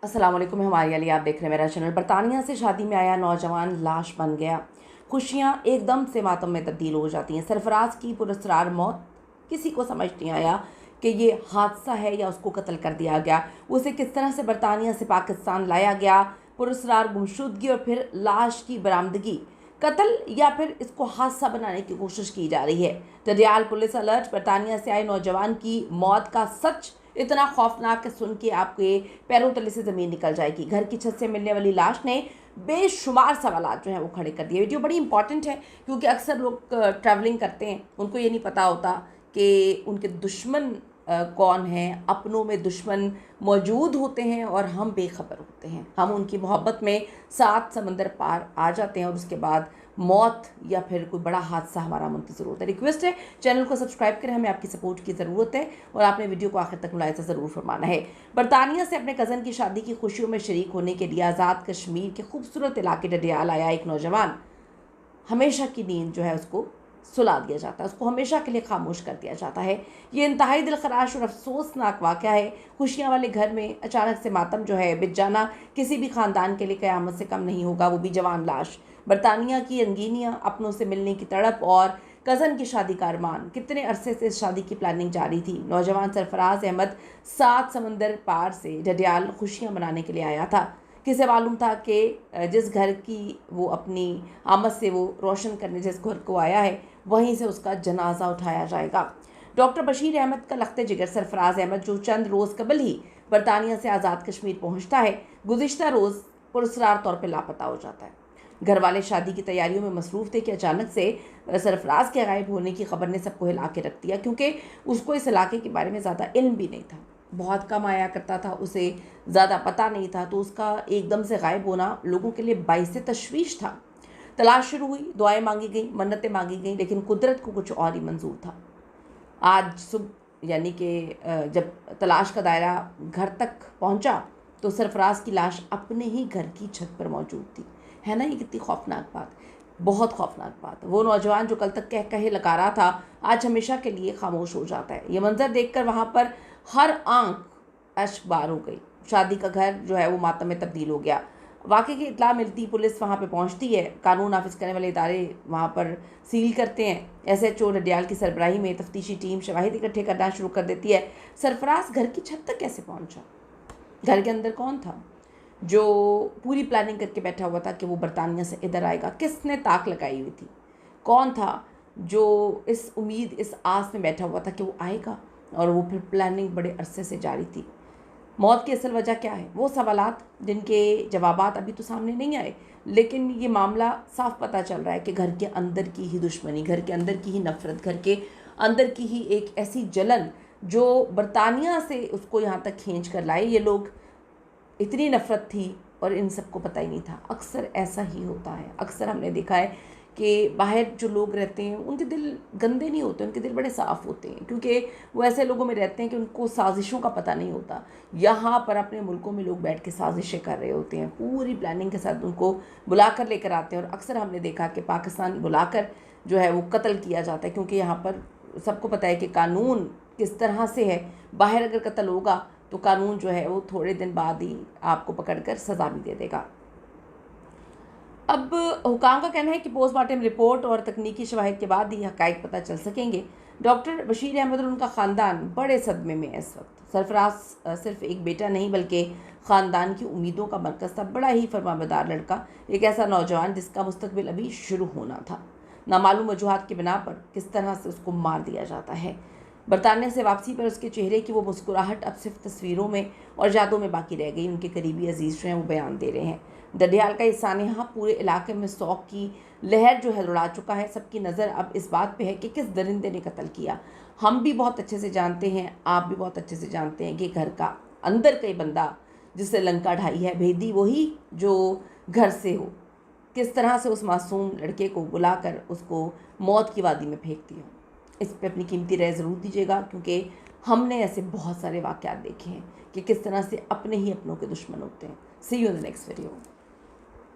अस्सलाम वालेकुम, हमारे अली आप देख रहे हैं मेरा चैनल। बरतानिया से शादी में आया नौजवान लाश बन गया। खुशियां एकदम से मातम में तब्दील हो जाती हैं। सरफराज की पुरस्कार मौत, किसी को समझ नहीं आया कि ये हादसा है या उसको कत्ल कर दिया गया। उसे किस तरह से बरतानिया से पाकिस्तान लाया गया, पुरस्कार गुमशुदगी और फिर लाश की बरामदगी, कत्ल या फिर इसको हादसा बनाने की कोशिश की जा रही है। Dadiyal police alert. बरतानिया से आए नौजवान की मौत का सच इतना खौफनाक है, सुन के आपके पैरों तले से ज़मीन निकल जाएगी। घर की छत से मिलने वाली लाश ने बेशुमार सवालात जो हैं वो खड़े कर दिए। वीडियो बड़ी इंपॉर्टेंट है क्योंकि अक्सर लोग ट्रैवलिंग करते हैं, उनको ये नहीं पता होता कि उनके दुश्मन कौन हैं। अपनों में दुश्मन मौजूद होते हैं और हम बेखबर होते हैं। हम उनकी मोहब्बत में 7 समंदर पार आ जाते हैं और उसके बाद मौत या फिर कोई बड़ा हादसा हमारा मुंतज़िर होता है। रिक्वेस्ट है चैनल को सब्सक्राइब करें, हमें आपकी सपोर्ट की ज़रूरत है और आपने वीडियो को आखिर तक मुलाहिज़ा ज़रूर फरमाना है। बरतानिया से अपने कज़न की शादी की खुशियों में शरीक होने के लिए आज़ाद कश्मीर के खूबसूरत इलाके डडियाल आया एक नौजवान। हमेशा की नींद जो है उसको सुला दिया जाता है, उसको हमेशा के लिए खामोश कर दिया जाता है। ये इंतहाई दिलखराश और अफसोसनाक वाक़या है। खुशियाँ वाले घर में अचानक से मातम जो है बिछ जाना किसी भी ख़ानदान के लिए क़यामत से कम नहीं होगा, वो भी जवान लाश। बरतानिया की रंगीनियाँ, अपनों से मिलने की तड़प और कज़न की शादी का अरमान। कितने अरसे से इस शादी की प्लानिंग जारी थी। नौजवान सरफराज अहमद 7 समंदर पार से डडियाल खुशियाँ मनाने के लिए आया था। किसे मालूम था कि जिस घर की वो अपनी आमद से वो रोशन करने जिस घर को आया है, वहीं से उसका जनाजा उठाया जाएगा। डॉक्टर बशीर अहमद का लख्ते जिगर सरफराज अहमद, जो चंद रोज़ कबल ही बरतानिया से आज़ाद कश्मीर पहुंचता है, गुज़िश्ता रोज़ पुरस्कार तौर पर लापता हो जाता है। घर वाले शादी की तैयारियों में मसरूफ़ थे कि अचानक से सरफराज के गायब होने की खबर ने सबको हिला के रख दिया, क्योंकि उसको इस इलाके के बारे में ज़्यादा इल्म भी नहीं था। बहुत कम आया करता था, उसे ज़्यादा पता नहीं था, तो उसका एकदम से गायब होना लोगों के लिए बाइस तशवीश था। तलाश शुरू हुई, दुआएं मांगी गई, मन्नतें मांगी गई, लेकिन कुदरत को कुछ और ही मंजूर था। आज सुबह यानी कि जब तलाश का दायरा घर तक पहुंचा तो सरफराज की लाश अपने ही घर की छत पर मौजूद थी। है ना, ये कितनी खौफनाक बात, बहुत खौफनाक बात। वो नौजवान जो कल तक कह कहे लगा रहा था, आज हमेशा के लिए खामोश हो जाता है। ये मंजर देखकर वहाँ पर हर आंख अश्कबार हो गई। शादी का घर जो है वो मातम में तब्दील हो गया। वाक़े की इत्तला मिलती पुलिस वहाँ पे पहुँचती है। कानून नाफिज करने वाले इदारे वहाँ पर सील करते हैं। SHO डडियाल की सरबराही में तफ्तीशी टीम शवाहिद इकट्ठे करना शुरू कर देती है। सरफराज घर की छत तक कैसे पहुँचा? घर के अंदर कौन था जो पूरी प्लानिंग करके बैठा हुआ था कि वो बरतानिया से इधर आएगा? किसने ताक लगाई हुई थी? कौन था जो इस उम्मीद, इस आस में बैठा हुआ था कि वो आएगा? और वो फिर प्लानिंग बड़े अरसे से जारी थी। मौत की असल वजह क्या है? वो सवालात जिनके जवाबात अभी तो सामने नहीं आए, लेकिन ये मामला साफ पता चल रहा है कि घर के अंदर की ही दुश्मनी, घर के अंदर की ही नफ़रत, घर के अंदर की ही एक ऐसी जलन जो बरतानिया से उसको यहाँ तक खींच कर लाए। ये लोग, इतनी नफ़रत थी और इन सबको पता ही नहीं था। अक्सर ऐसा ही होता है। अक्सर हमने देखा है कि बाहर जो लोग रहते हैं उनके दिल गंदे नहीं होते, उनके दिल बड़े साफ़ होते हैं, क्योंकि वो ऐसे लोगों में रहते हैं कि उनको साजिशों का पता नहीं होता। यहाँ पर अपने मुल्कों में लोग बैठ के साजिशें कर रहे होते हैं, पूरी प्लानिंग के साथ उनको बुला कर लेकर आते हैं। और अक्सर हमने देखा कि पाकिस्तान बुलाकर जो है वो कत्ल किया जाता है, क्योंकि यहाँ पर सबको पता है कि कानून किस तरह से है। बाहर अगर कत्ल होगा तो कानून जो है वो थोड़े दिन बाद ही आपको पकड़कर सज़ा भी दे देगा। अब हुकाम का कहना है कि पोस्टमार्टम रिपोर्ट और तकनीकी शवाहिद के बाद ही हक़ाइक़ पता चल सकेंगे। डॉक्टर बशीर अहमद और उनका ख़ानदान बड़े सदमे में है इस वक्त। सरफराज सिर्फ एक बेटा नहीं बल्कि ख़ानदान की उम्मीदों का मरकज़ था। बड़ा ही फरमाबरदार लड़का, एक ऐसा नौजवान जिसका मुस्तकबिल अभी शुरू होना था। नामालूम वजूहात की बिना पर किस तरह से उसको मार दिया जाता है। बरतानिया से वापसी पर उसके चेहरे की वो मुस्कुराहट अब सिर्फ तस्वीरों में और यादों में बाकी रह गई। उनके करीबी अजीज़ जो हैं वो बयान दे रहे हैं। डडियाल का ये सानहा पूरे इलाके में शौक की लहर जो है उड़ा चुका है। सबकी नज़र अब इस बात पे है कि किस दरिंदे ने कत्ल किया। हम भी बहुत अच्छे से जानते हैं, आप भी बहुत अच्छे से जानते हैं कि घर का अंदर कोई बंदा जिससे लंका ढाई है, भेदी वही जो घर से हो, किस तरह से उस मासूम लड़के को बुलाकर उसको मौत की वादी में फेंक दिया। इस पे अपनी कीमती राय ज़रूर दीजिएगा, क्योंकि हमने ऐसे बहुत सारे वाक़यात देखे हैं कि किस तरह से अपने ही अपनों के दुश्मन होते हैं। See you in the next video.